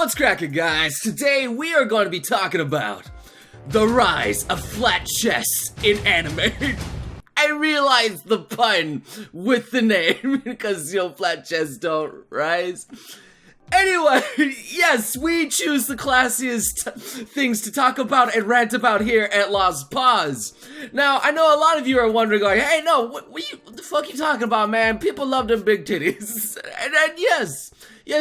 What's cracking, guys? Today we are going to be talking about the rise of flat chests in anime. I realized the pun with the name because, flat chests don't rise. Anyway, yes, we choose the classiest things to talk about and rant about here at Lost Pause. Now, I know a lot of you are wondering, like, hey, no, what the fuck you talking about, man? People love them big titties. And yes,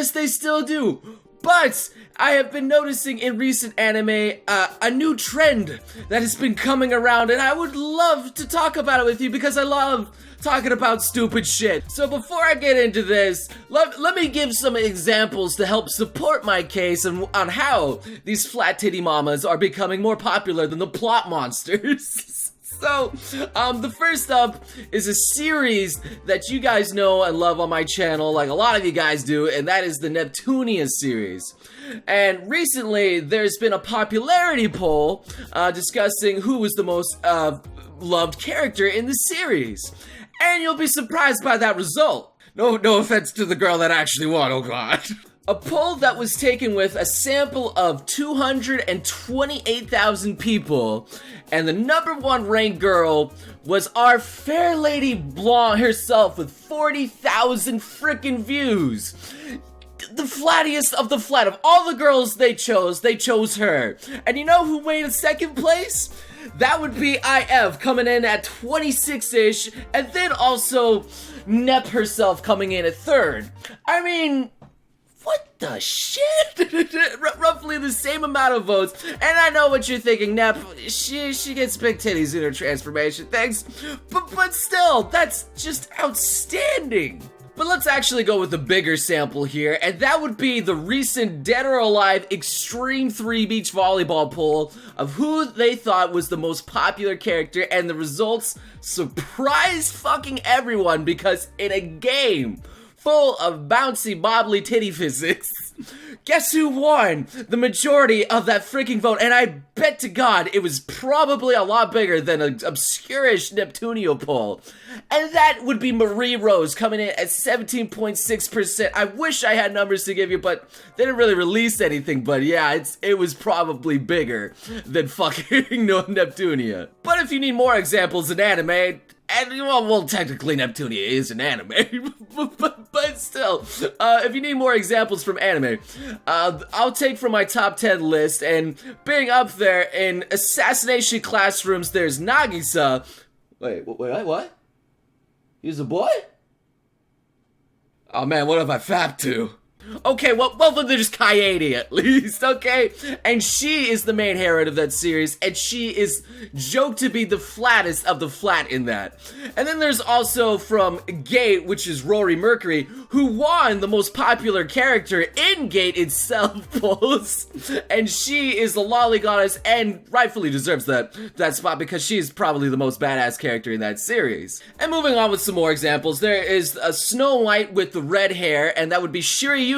they still do. But I have been noticing in recent anime a new trend that has been coming around, and I would love to talk about it with you because I love talking about stupid shit. So before I get into this, let me give some examples to help support my case on how these flat titty mamas are becoming more popular than the plot monsters. So, the first up is a series that you guys know and love on my channel, like a lot of you guys do, and that is the Neptunia series. And recently, there's been a popularity poll discussing who was the most loved character in the series. And you'll be surprised by that result. No offense to the girl that actually won, oh god. A poll that was taken with a sample of 228,000 people, and the number one ranked girl was our fair lady blonde herself with 40,000 freaking views. The flattiest of the flat. Of all the girls they chose her. And you know who made a second place? That would be IF coming in at 26-ish, and then also Nep herself coming in at third. I mean, what the shit? Roughly the same amount of votes. And I know what you're thinking, Nep, she gets big titties in her transformation, thanks. But still, that's just outstanding. But let's actually go with the bigger sample here, and that would be the recent Dead or Alive Extreme 3 Beach Volleyball poll of who they thought was the most popular character, and the results surprised fucking everyone because in a game full of bouncy bobbly titty physics, guess who won the majority of that freaking vote? And I bet to God it was probably a lot bigger than an obscure-ish Neptunio poll. And that would be Marie Rose coming in at 17.6%. I wish I had numbers to give you, but they didn't really release anything. But yeah, it was probably bigger than fucking Neptunia. But if you need more examples in anime, and well, technically Neptunia is an anime, but still, if you need more examples from anime, I'll take from my top 10 list, and being up there in Assassination Classrooms, there's Nagisa. Wait, what? He's a boy? Oh man, what have I fapped to? Okay, well then there's Kaede at least, okay? And she is the main heroine of that series, and she is joked to be the flattest of the flat in that. And then there's also from Gate, which is Rory Mercury, who won the most popular character in Gate itself polls. And she is the lolly goddess and rightfully deserves that spot because she's probably the most badass character in that series. And moving on with some more examples, there is a Snow White with the red hair, and that would be Shirayuki,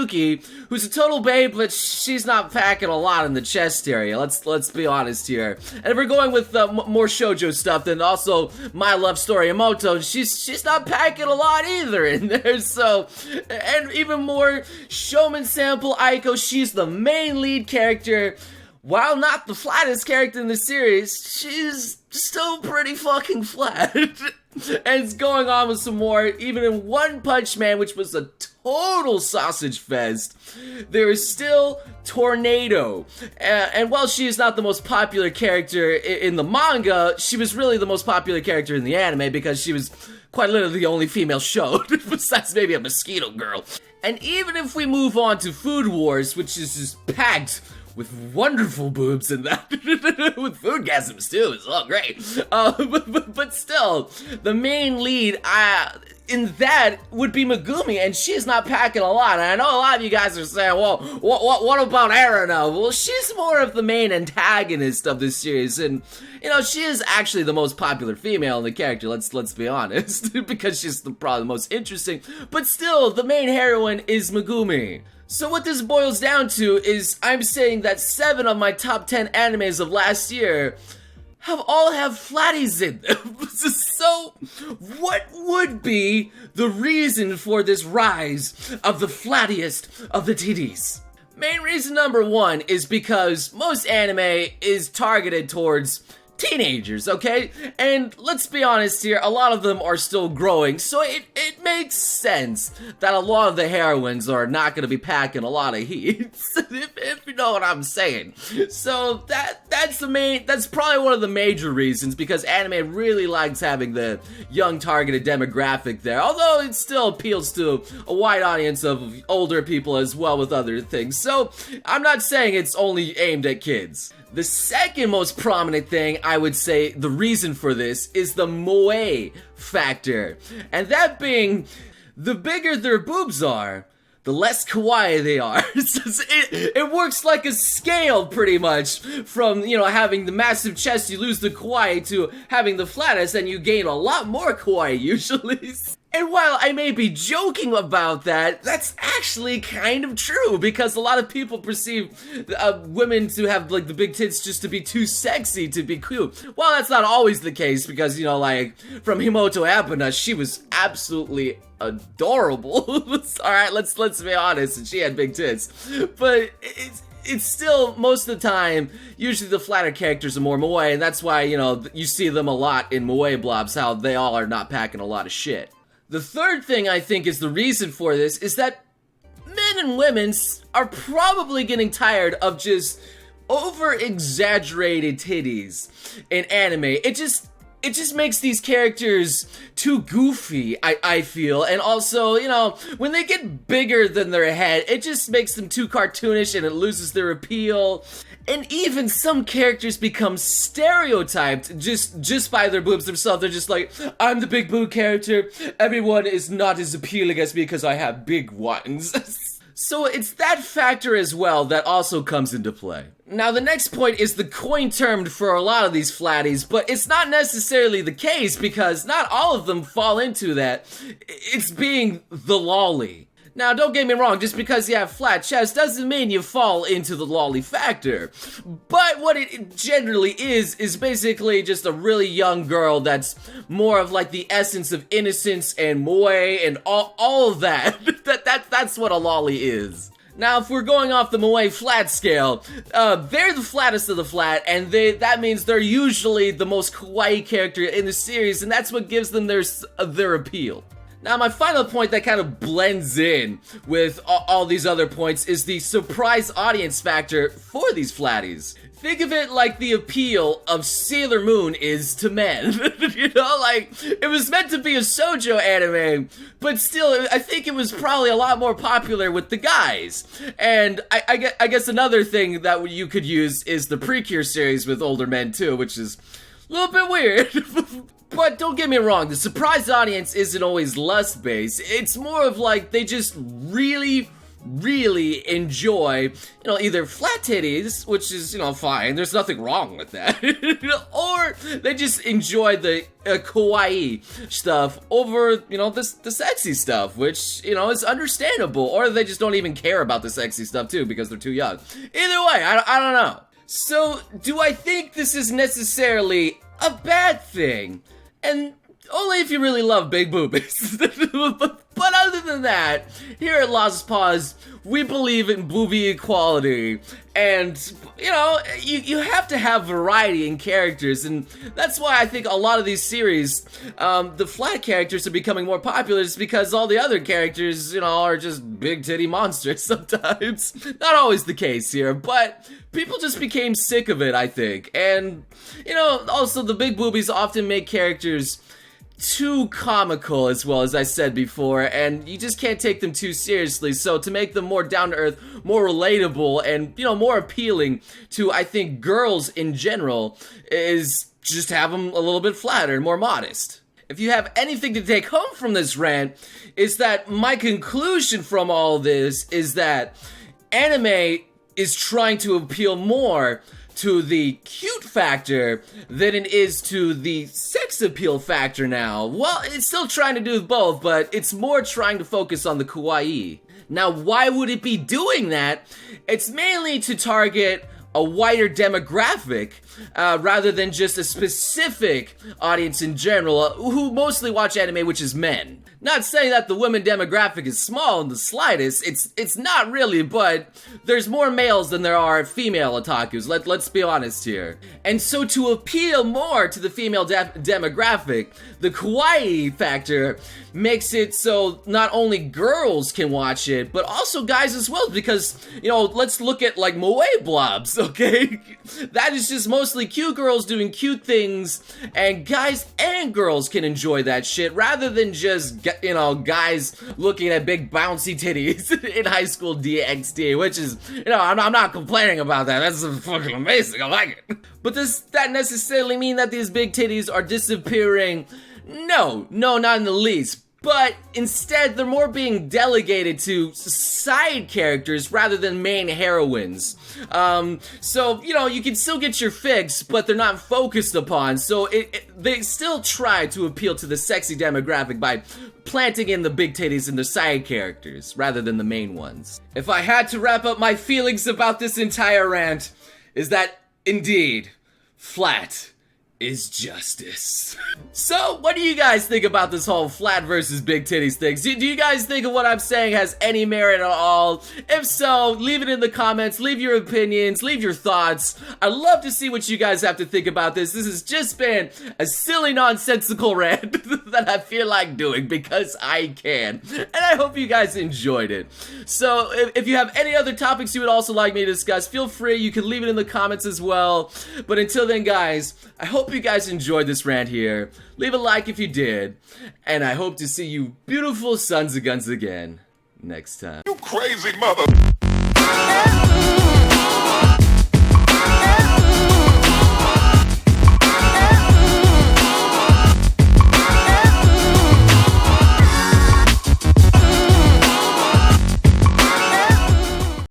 who's a total babe, but she's not packing a lot in the chest area. Let's be honest here. And if we're going with more shoujo stuff, then also My Love Story Emoto, she's not packing a lot either in there. So, and even more Showman sample Aiko, she's the main lead character. While not the flattest character in the series, she's still pretty fucking flat. And it's going on with some more, even in One Punch Man, which was a total sausage fest, there is still Tornado. And while she is not the most popular character in the manga, she was really the most popular character in the anime because she was quite literally the only female showed, besides maybe a mosquito girl. And even if we move on to Food Wars, which is just packed with wonderful boobs in that, with foodgasms too, it's all great. But still, the main lead in that would be Megumi, and she's not packing a lot. And I know a lot of you guys are saying, well, what about Erina? Well, she's more of the main antagonist of this series, and she is actually the most popular female in the character, let's be honest, because she's probably the most interesting, but still, the main heroine is Megumi. So what this boils down to is I'm saying that 7 of my top 10 animes of last year all have flatties in them. So what would be the reason for this rise of the flattiest of the titties? Main reason number one is because most anime is targeted towards teenagers, okay? And let's be honest here, a lot of them are still growing, so it makes sense that a lot of the heroines are not gonna be packing a lot of heat, if you know what I'm saying. So that's probably one of the major reasons, because anime really likes having the young targeted demographic there, although it still appeals to a wide audience of older people as well with other things. So I'm not saying it's only aimed at kids. The second most prominent thing, I would say, the reason for this is the moe factor. And that being, the bigger their boobs are, the less kawaii they are. It works like a scale, pretty much, from, having the massive chest, you lose the kawaii, to having the flattest, and you gain a lot more kawaii, usually. And while I may be joking about that, that's actually kind of true, because a lot of people perceive women to have, like, the big tits just to be too sexy to be cute. Well, that's not always the case, because, from Himoto Abuna, she was absolutely adorable. Alright, let's be honest, and she had big tits. But it's still, most of the time, usually the flatter characters are more moe, and that's why, you see them a lot in moe blobs, how they all are not packing a lot of shit. The third thing I think is the reason for this is that men and women are probably getting tired of just over-exaggerated titties in anime. It just makes these characters too goofy, I feel, and also, when they get bigger than their head, it just makes them too cartoonish and it loses their appeal. And even some characters become stereotyped just by their boobs themselves. They're just like, I'm the big boob character, everyone is not as appealing as me because I have big ones. So it's that factor as well that also comes into play. Now the next point is the coin term for a lot of these flatties, but it's not necessarily the case because not all of them fall into that. It's being the lolly. Now, don't get me wrong, just because you have flat chest doesn't mean you fall into the lolly factor. But what it generally is basically just a really young girl that's more of like the essence of innocence and moe and all of that. That's what a lolly is. Now, if we're going off the moe flat scale, they're the flattest of the flat, and that means they're usually the most kawaii character in the series, and that's what gives them their appeal. Now, my final point that kind of blends in with all these other points is the surprise audience factor for these flatties. Think of it like the appeal of Sailor Moon is to men. It was meant to be a shoujo anime, but still, I think it was probably a lot more popular with the guys. And I guess another thing that you could use is the Precure series with older men too, which is a little bit weird. But don't get me wrong, the surprise audience isn't always lust-based. It's more of like they just really enjoy, either flat titties, which is, fine, there's nothing wrong with that, or they just enjoy the kawaii stuff over, the sexy stuff, which, is understandable, or they just don't even care about the sexy stuff too because they're too young. Either way, I don't know. So, do I think this is necessarily a bad thing? And only if you really love big boobies. But other than that, here at Lost Pause, we believe in boobie equality. And, you have to have variety in characters. And that's why I think a lot of these series, the flat characters are becoming more popular. Is because all the other characters, are just big titty monsters sometimes. Not always the case here, but people just became sick of it, I think. And, also the big boobies often make characters too comical as well, as I said before, and you just can't take them too seriously. So to make them more down-to-earth, more relatable, and, more appealing to, I think, girls in general, is just have them a little bit flatter, more modest. If you have anything to take home from this rant, is that my conclusion from all this is that anime is trying to appeal more to the cute factor than it is to the sex appeal factor now. Well, it's still trying to do both, but it's more trying to focus on the kawaii. Now, why would it be doing that? It's mainly to target a wider demographic, rather than just a specific audience in general, who mostly watch anime, which is men. Not saying that the women demographic is small in the slightest, it's not really, but there's more males than there are female otakus, let's be honest here. And so to appeal more to the female demographic, the kawaii factor makes it so not only girls can watch it, but also guys as well, because, you know, let's look at like moe blobs, okay? That is just mostly cute girls doing cute things, and guys and girls can enjoy that shit, rather than just, you know, guys looking at big bouncy titties in high school DxD, which is, you know, I'm not complaining about that. That's fucking amazing. I like it. But does that necessarily mean that these big titties are disappearing? No, not in the least. But instead, they're more being delegated to side characters rather than main heroines. So, you know, you can still get your fix, but they're not focused upon. So they still try to appeal to the sexy demographic by planting in the big titties in the side characters rather than the main ones. If I had to wrap up my feelings about this entire rant, is that indeed, flat is justice. So, what do you guys think about this whole flat versus big titties thing? Do you guys think of what I'm saying has any merit at all? If so, leave it in the comments, leave your opinions, leave your thoughts. I'd love to see what you guys have to think about this. This has just been a silly, nonsensical rant that I feel like doing because I can. And I hope you guys enjoyed it. So, if you have any other topics you would also like me to discuss, feel free, you can leave it in the comments as well. But until then, guys, I hope you guys enjoyed this rant here. Leave a like if you did. And I hope to see you beautiful sons of guns again next time. You crazy mother...